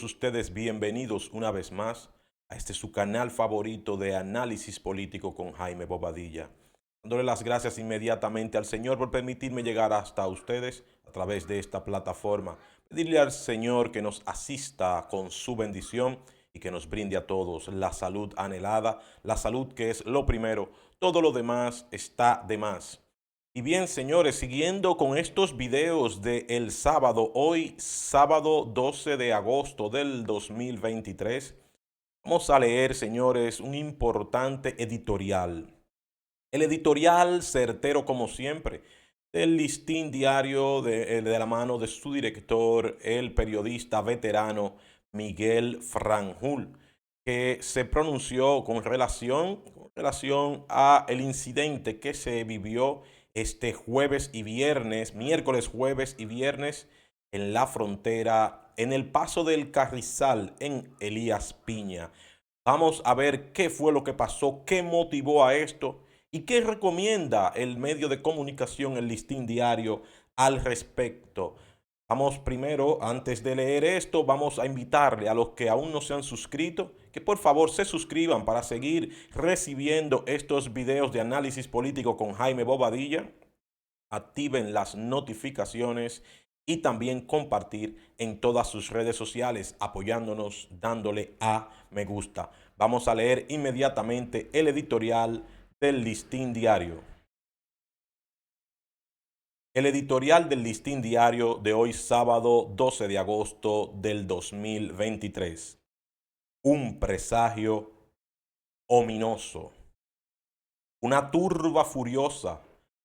ustedes bienvenidos una vez más a este su canal favorito de análisis político con Jaime Bobadilla. Dándole las gracias inmediatamente al Señor por permitirme llegar hasta ustedes a través de esta plataforma. Pedirle al Señor que nos asista con su bendición y que nos brinde a todos la salud anhelada, la salud que es lo primero, todo lo demás está de más. Y bien, señores, siguiendo con estos videos del sábado, hoy sábado 12 de agosto del 2023, vamos a leer, señores, un importante editorial. El editorial certero, como siempre, del Listín Diario de la mano de su director, el periodista veterano Miguel Franjul, que se pronunció con relación a el incidente que se vivió este jueves y viernes, miércoles, jueves y viernes, en la frontera, en el paso del Carrizal, en Elías Piña. Vamos a ver qué fue lo que pasó, qué motivó a esto y qué recomienda el medio de comunicación, el Listín Diario, al respecto. Vamos primero, antes de leer esto, vamos a invitarle a los que aún no se han suscrito, que por favor se suscriban para seguir recibiendo estos videos de análisis político con Jaime Bobadilla. Activen las notificaciones y también compartir en todas sus redes sociales, apoyándonos, dándole a me gusta. Vamos a leer inmediatamente el editorial del Listín Diario. El editorial del Listín Diario de hoy sábado 12 de agosto del 2023. Un presagio ominoso. Una turba furiosa,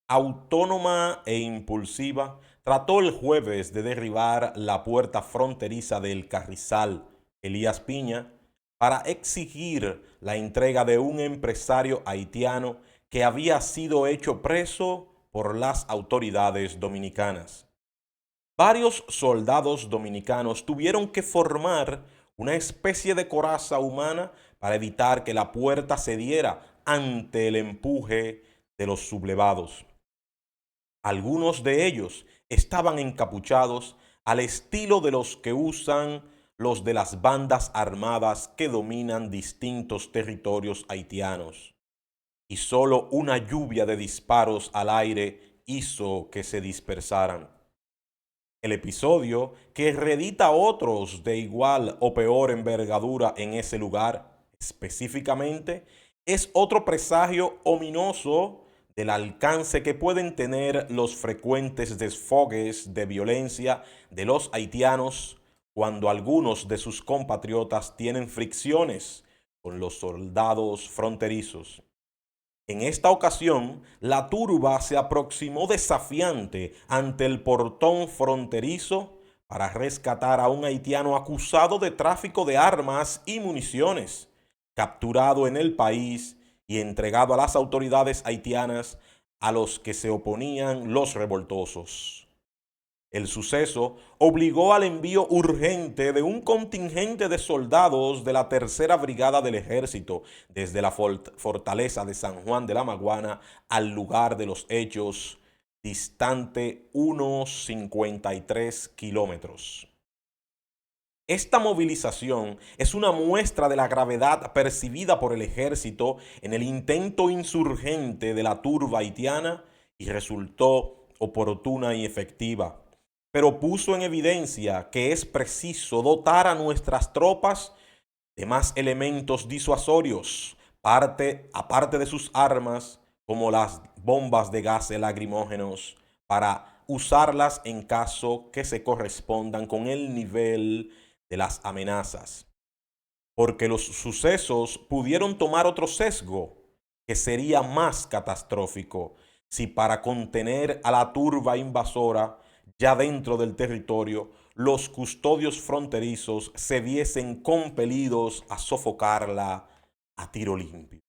autónoma e impulsiva, trató el jueves de derribar la puerta fronteriza del Carrizal Elías Piña para exigir la entrega de un empresario haitiano que había sido hecho preso por las autoridades dominicanas. Varios soldados dominicanos tuvieron que formar una especie de coraza humana para evitar que la puerta cediera ante el empuje de los sublevados. Algunos de ellos estaban encapuchados al estilo de los que usan los de las bandas armadas que dominan distintos territorios haitianos. Y solo una lluvia de disparos al aire hizo que se dispersaran. El episodio, que reedita otros de igual o peor envergadura en ese lugar, específicamente, es otro presagio ominoso del alcance que pueden tener los frecuentes desfogues de violencia de los haitianos cuando algunos de sus compatriotas tienen fricciones con los soldados fronterizos. En esta ocasión, la turba se aproximó desafiante ante el portón fronterizo para rescatar a un haitiano acusado de tráfico de armas y municiones, capturado en el país y entregado a las autoridades haitianas a los que se oponían los revoltosos. El suceso obligó al envío urgente de un contingente de soldados de la Tercera Brigada del Ejército desde la fortaleza de San Juan de la Maguana al lugar de los hechos, distante unos 53 kilómetros. Esta movilización es una muestra de la gravedad percibida por el ejército en el intento insurgente de la turba haitiana y resultó oportuna y efectiva, pero puso en evidencia que es preciso dotar a nuestras tropas de más elementos disuasorios, aparte de sus armas, como las bombas de gases lacrimógenos, para usarlas en caso que se correspondan con el nivel de las amenazas. Porque los sucesos pudieron tomar otro sesgo que sería más catastrófico si para contener a la turba invasora ya dentro del territorio, los custodios fronterizos se viesen compelidos a sofocarla a tiro limpio.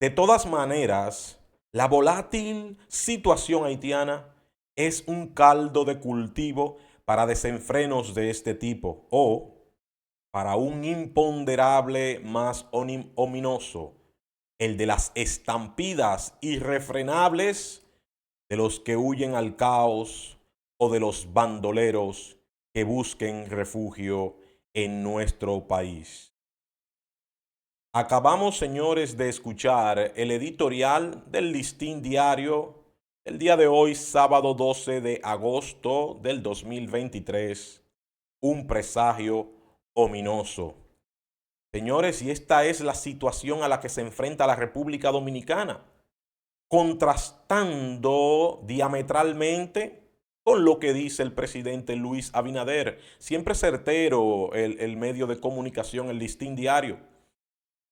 De todas maneras, la volátil situación haitiana es un caldo de cultivo para desenfrenos de este tipo o para un imponderable más ominoso, el de las estampidas irrefrenables de los que huyen al caos o de los bandoleros que busquen refugio en nuestro país. Acabamos, señores, de escuchar el editorial del Listín Diario el día de hoy, sábado 12 de agosto del 2023, un presagio ominoso. Señores, y esta es la situación a la que se enfrenta la República Dominicana, contrastando diametralmente con lo que dice el presidente Luis Abinader. Siempre certero el medio de comunicación, el Listín Diario,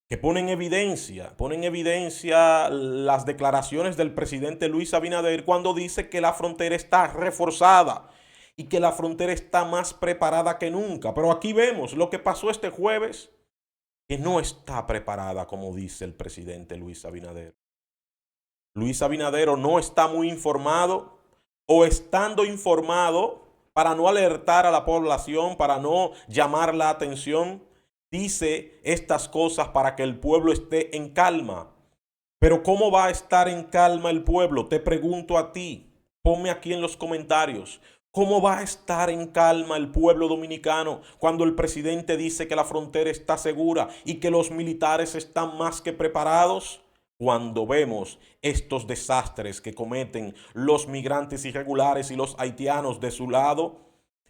que pone en evidencia las declaraciones del presidente Luis Abinader cuando dice que la frontera está reforzada y que la frontera está más preparada que nunca. Pero aquí vemos lo que pasó este jueves, que no está preparada, como dice el presidente Luis Abinader. Luis Abinader no está muy informado, o estando informado, para no alertar a la población, para no llamar la atención, dice estas cosas para que el pueblo esté en calma. Pero ¿cómo va a estar en calma el pueblo? Te pregunto a ti, ponme aquí en los comentarios. ¿Cómo va a estar en calma el pueblo dominicano cuando el presidente dice que la frontera está segura y que los militares están más que preparados? Cuando vemos estos desastres que cometen los migrantes irregulares y los haitianos de su lado,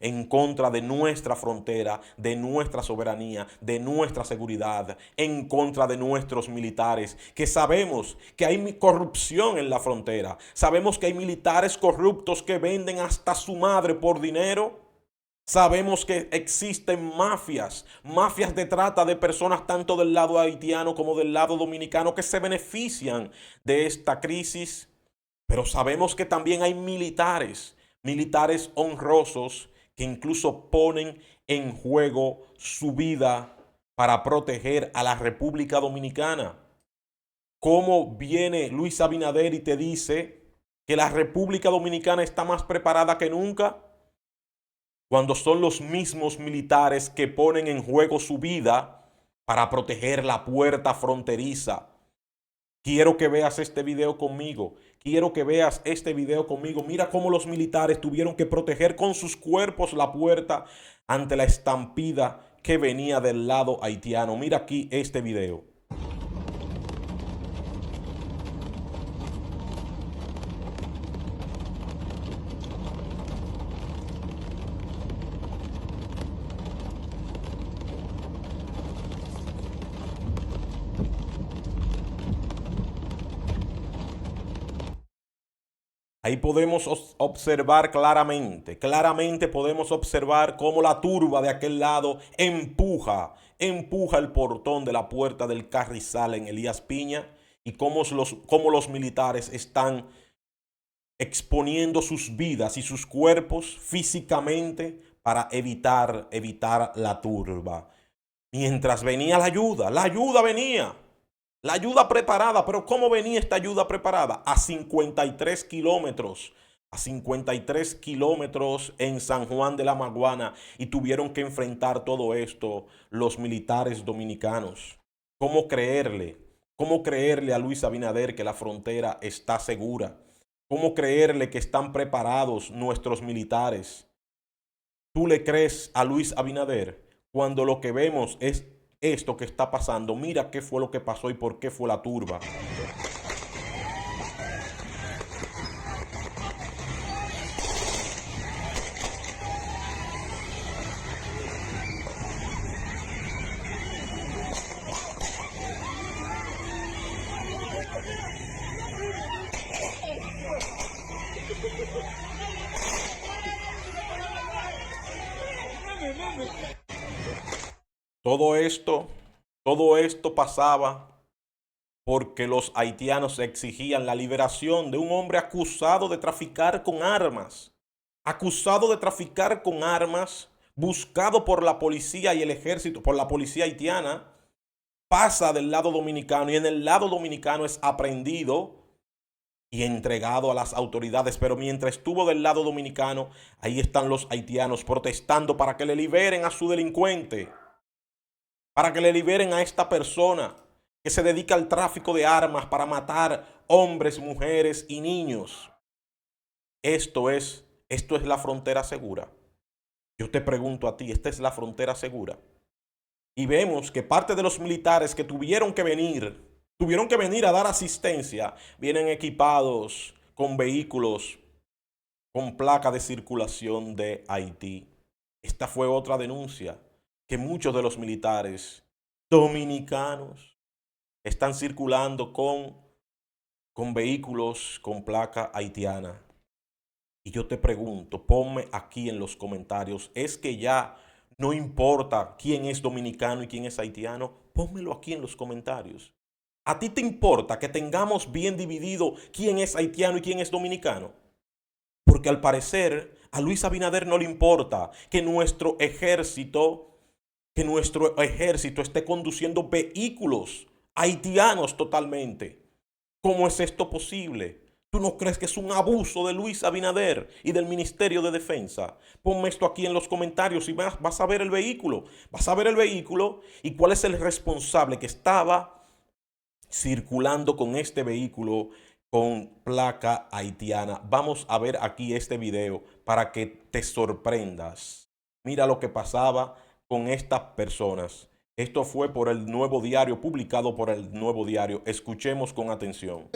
en contra de nuestra frontera, de nuestra soberanía, de nuestra seguridad, en contra de nuestros militares, que sabemos que hay corrupción en la frontera, sabemos que hay militares corruptos que venden hasta su madre por dinero. Sabemos que existen mafias, mafias de trata de personas tanto del lado haitiano como del lado dominicano que se benefician de esta crisis, pero sabemos que también hay militares, militares honrosos que incluso ponen en juego su vida para proteger a la República Dominicana. ¿Cómo viene Luis Abinader y te dice que la República Dominicana está más preparada que nunca? Cuando son los mismos militares que ponen en juego su vida para proteger la puerta fronteriza. Quiero que veas este video conmigo. Quiero que veas este video conmigo. Mira cómo los militares tuvieron que proteger con sus cuerpos la puerta ante la estampida que venía del lado haitiano. Mira aquí este video. Ahí podemos observar claramente podemos observar cómo la turba de aquel lado empuja el portón de la puerta del Carrizal en Elías Piña, y cómo los militares están exponiendo sus vidas y sus cuerpos físicamente para evitar la turba. Mientras venía la ayuda venía. La ayuda preparada, pero ¿cómo venía esta ayuda preparada? A 53 kilómetros, a 53 kilómetros en San Juan de la Maguana, y tuvieron que enfrentar todo esto los militares dominicanos. ¿Cómo creerle? ¿Cómo creerle a Luis Abinader que la frontera está segura? ¿Cómo creerle que están preparados nuestros militares? ¿Tú le crees a Luis Abinader cuando lo que vemos es esto que está pasando? Mira qué fue lo que pasó y por qué fue la turba. Todo esto, todo esto pasaba porque los haitianos exigían la liberación de un hombre acusado de traficar con armas, buscado por la policía y el ejército, por la policía haitiana. Pasa del lado dominicano y en el lado dominicano es aprehendido y entregado a las autoridades. Pero mientras estuvo del lado dominicano, ahí están los haitianos protestando para que le liberen a su delincuente, para que le liberen a esta persona que se dedica al tráfico de armas para matar hombres, mujeres y niños. Esto es la frontera segura. Yo te pregunto a ti, ¿esta es la frontera segura? Y vemos que parte de los militares que tuvieron que venir a dar asistencia, vienen equipados con vehículos con placa de circulación de Haití. Esta fue otra denuncia, que muchos de los militares dominicanos están circulando con vehículos con placa haitiana. Y yo te pregunto, ponme aquí en los comentarios, ¿es que ya no importa quién es dominicano y quién es haitiano? Pónmelo aquí en los comentarios. ¿A ti te importa que tengamos bien dividido quién es haitiano y quién es dominicano? Porque al parecer a Luis Abinader no le importa que nuestro ejército esté conduciendo vehículos haitianos totalmente. ¿Cómo es esto posible? ¿Tú no crees que es un abuso de Luis Abinader y del Ministerio de Defensa? Ponme esto aquí en los comentarios y vas a ver el vehículo. Vas a ver el vehículo y cuál es el responsable que estaba circulando con este vehículo con placa haitiana. Vamos a ver aquí este video para que te sorprendas. Mira lo que pasaba con estas personas. Esto fue por el Nuevo Diario, publicado por el Nuevo Diario. Escuchemos con atención.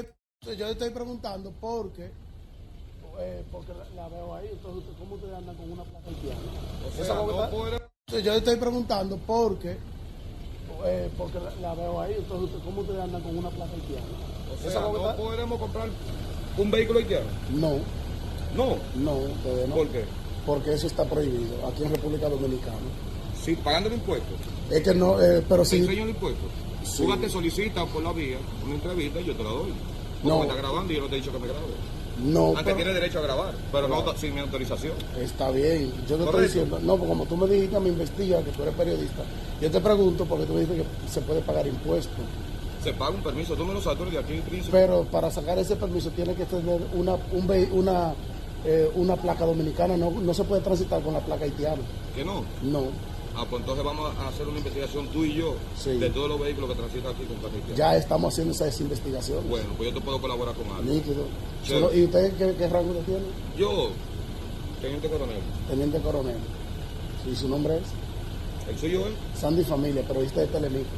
Yo le estoy preguntando porque la veo ahí. Entonces, ¿cómo ustedes andan con una placa haitiana? Yo le estoy preguntando porque la veo ahí. Entonces, ¿cómo ustedes andan con una placa haitiana? ¿No podremos comprar un vehículo haitiano? No, No. no, ustedes no. ¿Por qué? Porque eso está prohibido aquí en República Dominicana. Sí, pagando el impuesto. Es que no, pero ¿Te sí. enseño el impuesto? Sí. Tú te solicitas por la vía una entrevista y yo te la doy. Porque No. me está grabando y yo no te he dicho que me grabe. No, Antes pero tienes derecho a grabar, pero Claro. no sin mi autorización. está bien. Yo te estoy Correcto. diciendo, no, porque como tú me dijiste, me investiga, que tú eres periodista. Yo te pregunto porque tú me dices que se puede pagar impuestos. Se paga un permiso, tú me lo sabes, tú eres de aquí, príncipe. Pero para sacar ese permiso tiene que tener una placa dominicana, no se puede transitar con la placa haitiana. ¿Que no? No, Ah, pues entonces vamos a hacer una investigación tú y yo Sí. de todos los vehículos que transitan aquí con placa haitiana. ya estamos haciendo esas investigaciones. Bueno, pues yo te puedo colaborar con algo. Nítido. Sí. ¿Y usted qué rango usted tiene? Yo, teniente coronel, Teniente coronel. ¿Y su nombre es? el suyo es Sandy Familia, periodista de Telemicro.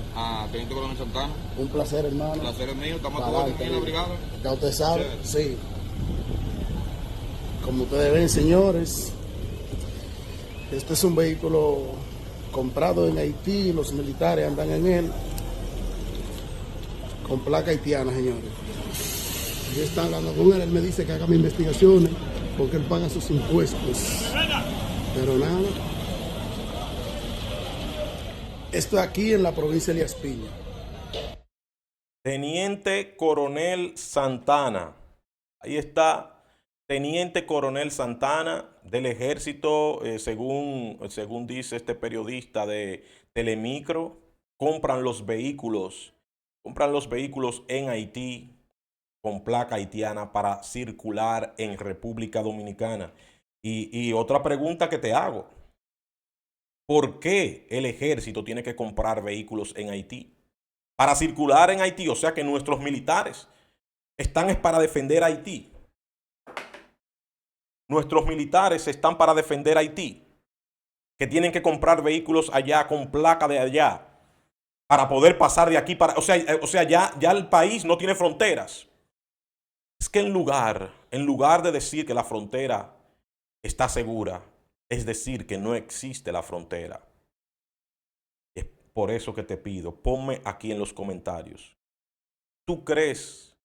teniente coronel Santana. Un placer, hermano. El placer es mío, estamos a Para todos adelante, aquí en la brigada. Ya usted sabe, sí. Como ustedes ven, señores, este es un vehículo comprado en Haití, los militares andan en él, con placa haitiana, señores. Yo estaba hablando con él me dice que haga mis investigaciones, porque él paga sus impuestos. Pero nada. Esto aquí en la provincia de Elías Piña. Teniente Coronel Santana. Ahí está. Teniente Coronel Santana del Ejército, según dice este periodista de Telemicro, compran los vehículos en Haití con placa haitiana para circular en República Dominicana. Y otra pregunta que te hago, ¿por qué el Ejército tiene que comprar vehículos en Haití? Para circular en Haití, o sea que nuestros militares están para defender a Haití. Nuestros militares están para defender a Haití, que tienen que comprar vehículos allá con placa de allá para poder pasar de aquí para, o sea, ya el país no tiene fronteras. Es que en lugar de decir que la frontera está segura, es decir que no existe la frontera. Es por eso que te pido, ponme aquí en los comentarios. ¿Tú crees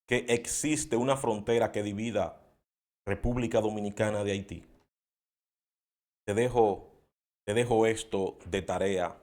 que existe una frontera que divida República Dominicana de Haití? Te dejo esto de tarea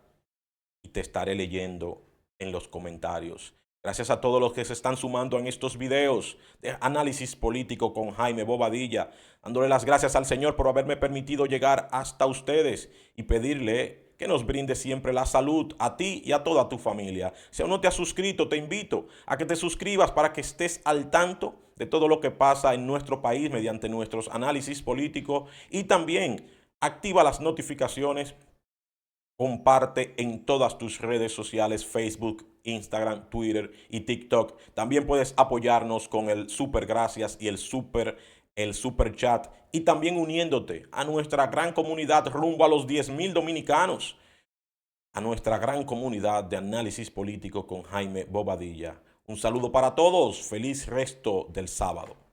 y te estaré leyendo en los comentarios. Gracias a todos los que se están sumando en estos videos de análisis político con Jaime Bobadilla, dándole las gracias al Señor por haberme permitido llegar hasta ustedes y pedirle que nos brinde siempre la salud a ti y a toda tu familia. Si aún no te has suscrito, te invito a que te suscribas para que estés al tanto de todo lo que pasa en nuestro país mediante nuestros análisis políticos y también activa las notificaciones. Comparte en todas tus redes sociales, Facebook, Instagram, Twitter y TikTok. También puedes apoyarnos con el super gracias y el super el super chat y también uniéndote a nuestra gran comunidad rumbo a los 10,000 dominicanos, a nuestra gran comunidad de análisis político con Jaime Bobadilla. Un saludo para todos, feliz resto del sábado.